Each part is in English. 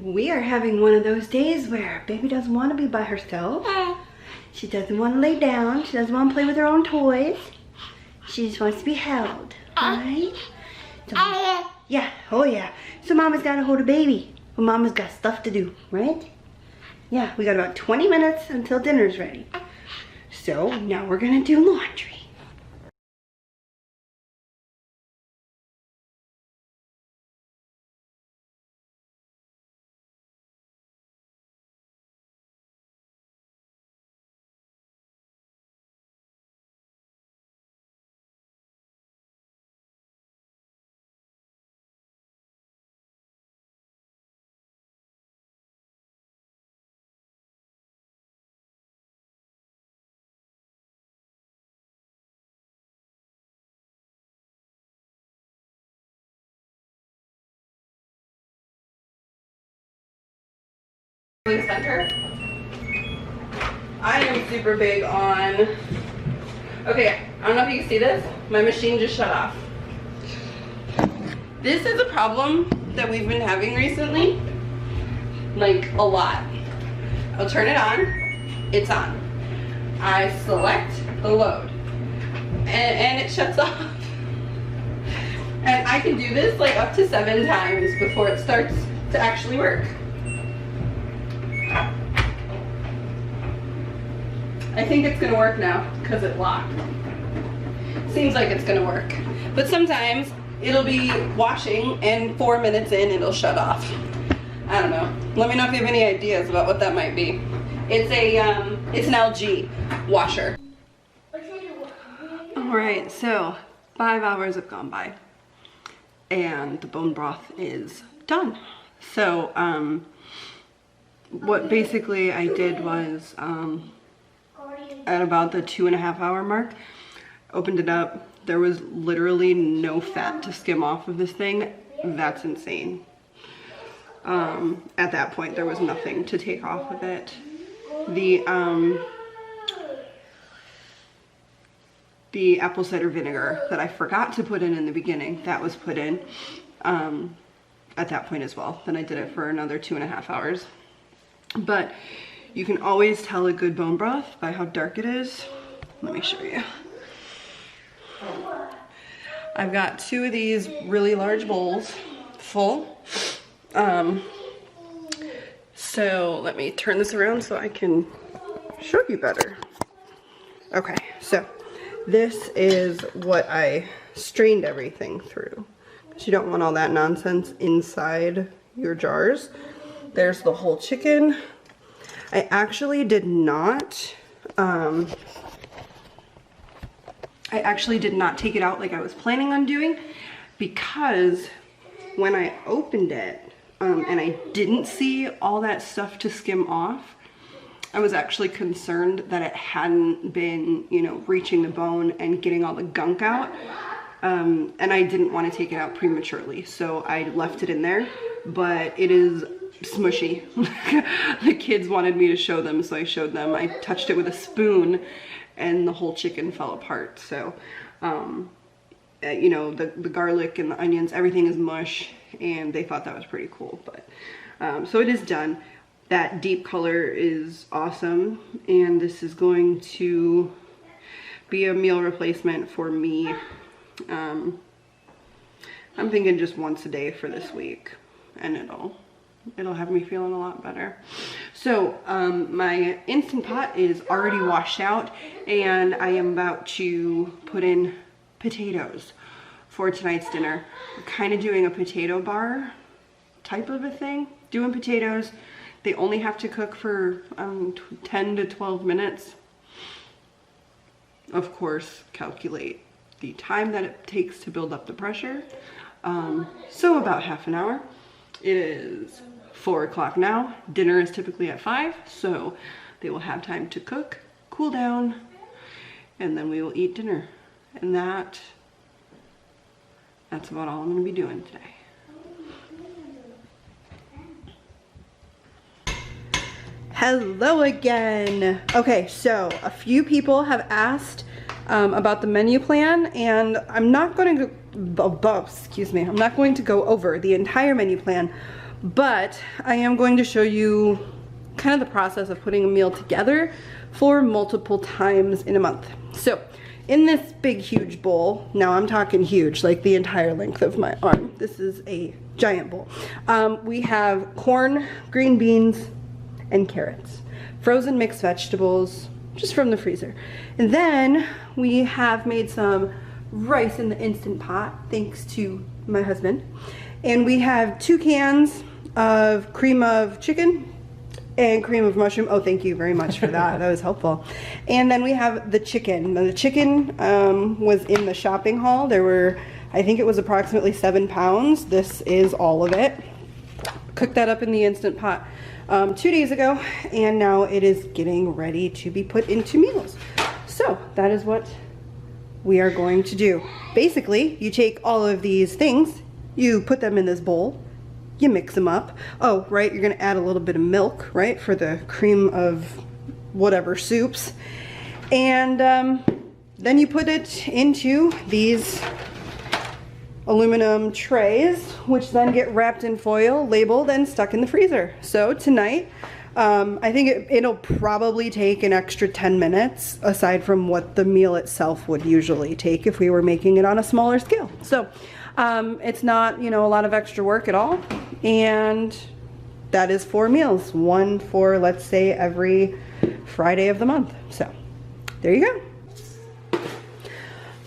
We are having one of those days where baby doesn't want to be by herself. She doesn't want to lay down. She doesn't want to play with her own toys. She just wants to be held, right? So, yeah, oh yeah. So mama's got to hold a baby. Well, mama's got stuff to do, right? Yeah, we got about 20 minutes until dinner's ready. So now we're gonna do laundry. Center. I am super big on, okay, I don't know if you can see this, my machine just shut off. This is a problem that we've been having recently, like a lot. I'll turn it on, it's on. I select the load, and it shuts off. And I can do this like up to 7 times before it starts to actually work. I think it's gonna work now because it locked. Seems like it's gonna work. But sometimes it'll be washing and 4 minutes in it'll shut off. I don't know. Let me know if you have any ideas about what that might be. It's an LG washer. Alright, so 5 hours have gone by and the bone broth is done. So what basically I did was at about the 2.5 hour mark, opened it up. There was literally no fat to skim off of this thing. That's insane. At that point, there was nothing to take off of it. The apple cider vinegar that I forgot to put in the beginning, that was put in at that point as well. Then I did it for another 2.5 hours. But you can always tell a good bone broth by how dark it is. Let me show you. I've got 2 of these really large bowls full. So let me turn this around so I can show you better. Okay, so this is what I strained everything through. Because you don't want all that nonsense inside your jars. There's the whole chicken. I actually did not take it out like I was planning on doing, because when I opened it and I didn't see all that stuff to skim off, I was actually concerned that it hadn't been, you know, reaching the bone and getting all the gunk out. And I didn't want to take it out prematurely, so I left it in there, but it is smushy. The kids wanted me to show them, so I showed them. I touched it with a spoon and the whole chicken fell apart. So you know, the garlic and the onions, everything is mush, and they thought that was pretty cool. But so it is done. That deep color is awesome, and this is going to be a meal replacement for me. I'm thinking just once a day for this week, and it'll have me feeling a lot better. So my Instant Pot is already washed out, and I am about to put in potatoes for tonight's dinner. I'm kind of doing a potato bar type of a thing. Doing potatoes, they only have to cook for 10 to 12 minutes. Of course, calculate the time that it takes to build up the pressure. So about half an hour. It is 4 o'clock now. Dinner is typically at 5, so they will have time to cook, cool down, and then we will eat dinner. And that's about all I'm going to be doing today. Hello again. Okay, so a few people have asked about the menu plan, and I'm not going to go, I'm not going to go over the entire menu plan, but I am going to show you kind of the process of putting a meal together for multiple times in a month. So in this big huge bowl, now I'm talking huge, like the entire length of my arm, this is a giant bowl, we have corn, green beans, and carrots, frozen mixed vegetables just from the freezer, and then we have made some rice in the Instant Pot thanks to my husband, and we have 2 cans of cream of chicken and cream of mushroom. Oh, thank you very much for that. That was helpful. And then we have the chicken. Now, the chicken was in the shopping haul. There were, I think it was approximately 7 pounds. This is all of it. Cooked that up in the Instant Pot 2 days ago, and now it is getting ready to be put into meals. So that is what we are going to do. Basically, you take all of these things, you put them in this bowl, you mix them up. Oh, right, you're gonna add a little bit of milk, right, for the cream of whatever soups. And then you put it into these aluminum trays, which then get wrapped in foil, labeled, and stuck in the freezer. So tonight, I think it'll probably take an extra 10 minutes, aside from what the meal itself would usually take if we were making it on a smaller scale. So it's not, you know, a lot of extra work at all. And that is 4 meals, one for, let's say, every Friday of the month. So there you go.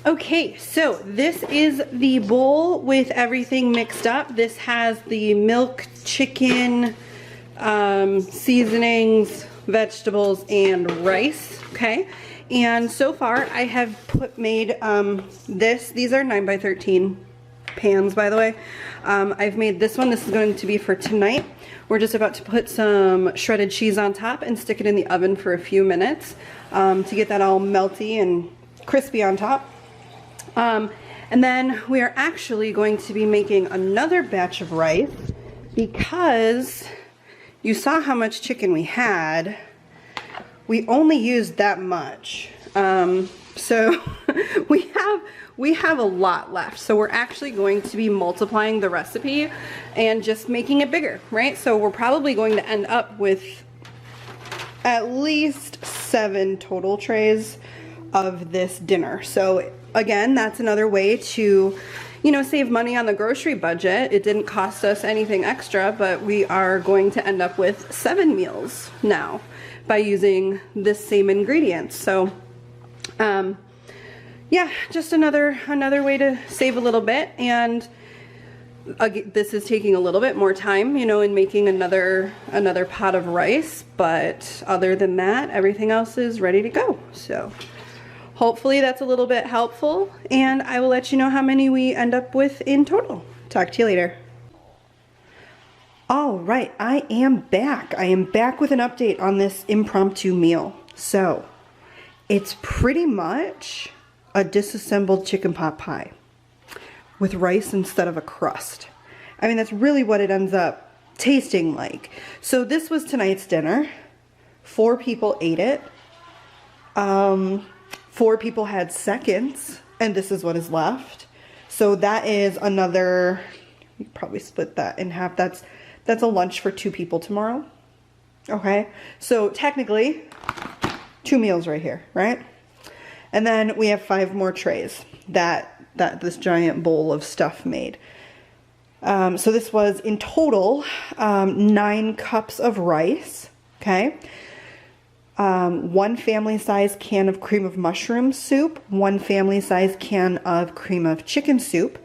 Okay, so this is the bowl with everything mixed up. This has the milk, chicken, seasonings, vegetables, and rice. Okay, and so far I have made these are 9 by 13 pans, by the way. I've made this one. This is going to be for tonight. We're just about to put some shredded cheese on top and stick it in the oven for a few minutes to get that all melty and crispy on top. And then we are actually going to be making another batch of rice because you saw how much chicken we had. We only used that much. So we have a lot left. So we're actually going to be multiplying the recipe and just making it bigger, right? So we're probably going to end up with at least 7 total trays of this dinner. So again, that's another way to, you know, save money on the grocery budget. It didn't cost us anything extra, but we are going to end up with 7 meals now by using this same ingredients. So yeah, just another way to save a little bit. And this is taking a little bit more time, you know, in making another pot of rice, but other than that, everything else is ready to go. So hopefully that's a little bit helpful, and I will let you know how many we end up with in total. Talk to you later. All right, I am back. I am back with an update on this impromptu meal. So it's pretty much a disassembled chicken pot pie with rice instead of a crust. I mean, that's really what it ends up tasting like. So this was tonight's dinner. 4 people ate it. 4 people had seconds, and this is what is left. So that is another, you probably split that in half. That's a lunch for 2 people tomorrow. Okay, so technically 2 meals right here, right? And then we have 5 more trays that this giant bowl of stuff made. So this was in total 9 cups of rice, okay? 1 family size can of cream of mushroom soup, 1 family size can of cream of chicken soup,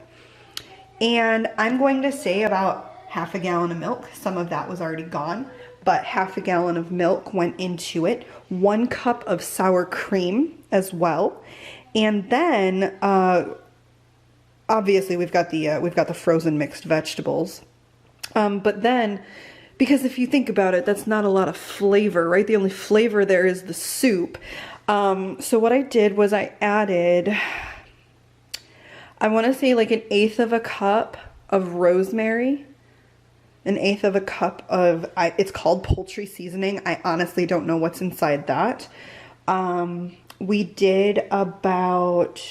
and I'm going to say about half a gallon of milk. Some of that was already gone, but half a gallon of milk went into it. 1 cup of sour cream as well, and then obviously we've got the frozen mixed vegetables, but then, because if you think about it, that's not a lot of flavor, right? The only flavor there is the soup. So what I did was I added, I want to say like 1/8 of a cup of rosemary, 1/8 of a cup of, it's called poultry seasoning. I honestly don't know what's inside that. We did about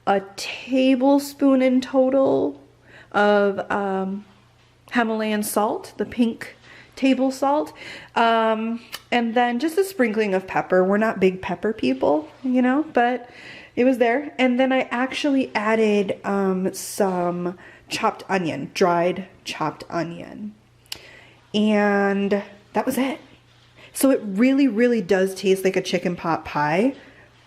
a tablespoon in total of Himalayan salt, the pink table salt, and then just a sprinkling of pepper. We're not big pepper people, you know, but it was there. And then I actually added some chopped onion, dried chopped onion. And that was it. So it really, really does taste like a chicken pot pie,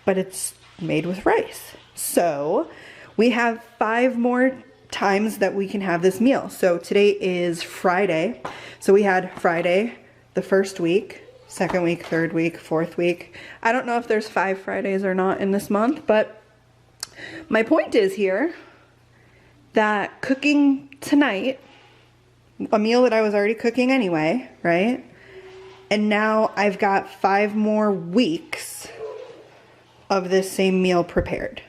but it's made with rice. So we have 5 more times that we can have this meal. So today is Friday. So we had Friday, the first week, second week, third week, fourth week. I don't know if there's 5 Fridays or not in this month, but my point is here that cooking tonight, a meal that I was already cooking anyway, right? And now I've got 5 more weeks of this same meal prepared.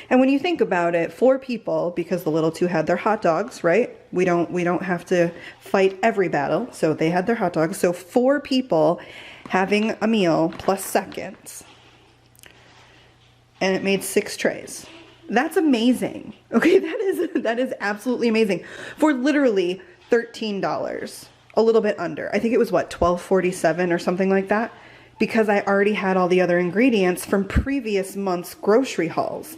And when you think about it, 4 people, because the little 2 had their hot dogs, right? We don't have to fight every battle. So they had their hot dogs. So 4 people having a meal plus seconds. And it made 6 trays. That's amazing. Okay, that is absolutely amazing. For literally $13. A little bit under. I think it was what, $12.47 or something like that, because I already had all the other ingredients from previous month's grocery hauls.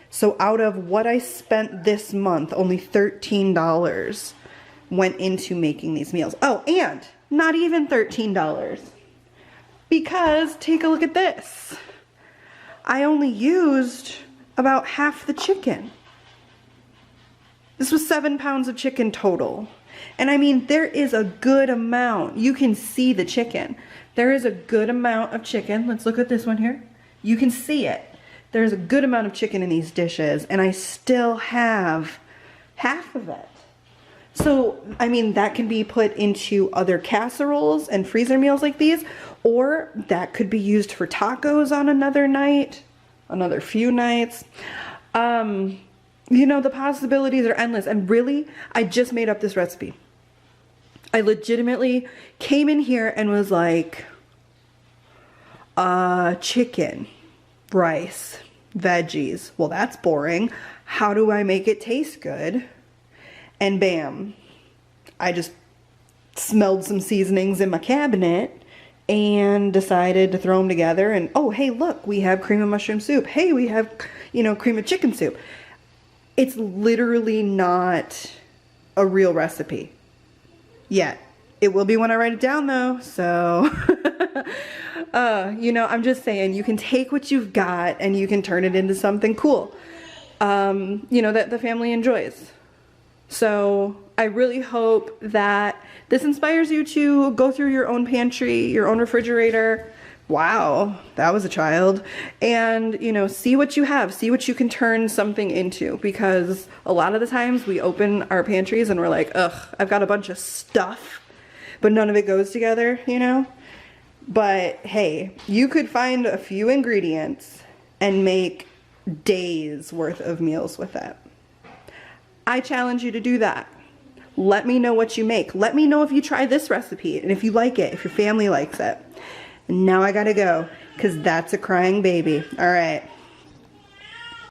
So out of what I spent this month, only $13 went into making these meals. Oh, and not even $13, because take a look at this. I only used about half the chicken. This was 7 pounds of chicken total. And I mean, there is a good amount. You can see the chicken. There is a good amount of chicken. Let's look at this one here. You can see it. There's a good amount of chicken in these dishes, and I still have half of it. So, I mean, that can be put into other casseroles and freezer meals like these, or that could be used for tacos on another night, another few nights. You know, the possibilities are endless. And really, I just made up this recipe. I legitimately came in here and was like, chicken, rice, veggies. Well, that's boring. How do I make it taste good? And bam, I just smelled some seasonings in my cabinet and decided to throw them together. And oh, hey, look, we have cream of mushroom soup. Hey, we have, you know, cream of chicken soup. It's literally not a real recipe yet. It will be when I write it down though. So, you know, I'm just saying you can take what you've got and you can turn it into something cool, you know, that the family enjoys. So I really hope that this inspires you to go through your own pantry, your own refrigerator. Wow, that was a child. And, you know, see what you have, see what you can turn something into, because a lot of the times we open our pantries and we're like, ugh, I've got a bunch of stuff, but none of it goes together, you know? But hey, you could find a few ingredients and make days worth of meals with that. I challenge you to do that. Let me know what you make. Let me know if you try this recipe and if you like it, if your family likes it. And now I gotta go, because that's a crying baby. All right.